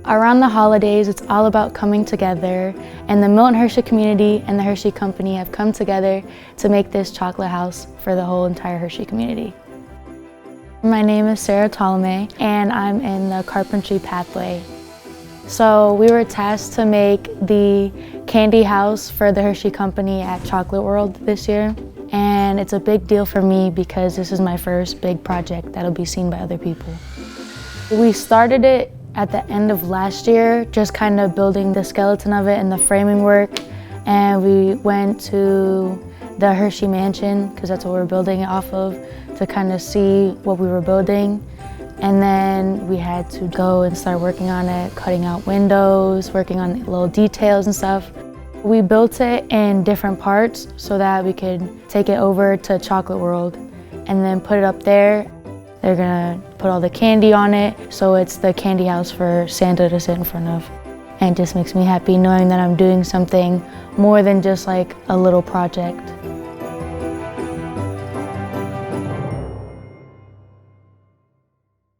Around the holidays, it's all about coming together, and the Milton Hershey community and the Hershey Company have come together to make this chocolate house for the whole entire Hershey community. My name is Sarah Ptolemy, and I'm in the carpentry pathway. So we were tasked to make the candy house for the Hershey Company at Chocolate World this year. And it's a big deal for me because this is my first big project that'll be seen by other people. We started it at the end of last year, just kind of building the skeleton of it and the framing work. And we went to the Hershey Mansion, because that's what we're building it off of, to kind of see what we were building. And then we had to go and start working on it, cutting out windows, working on little details and stuff. We built it in different parts so that we could take it over to Chocolate World and then put it up there. They're gonna put all the candy on it, so it's the candy house for Santa to sit in front of. And it just makes me happy knowing that I'm doing something more than just like a little project.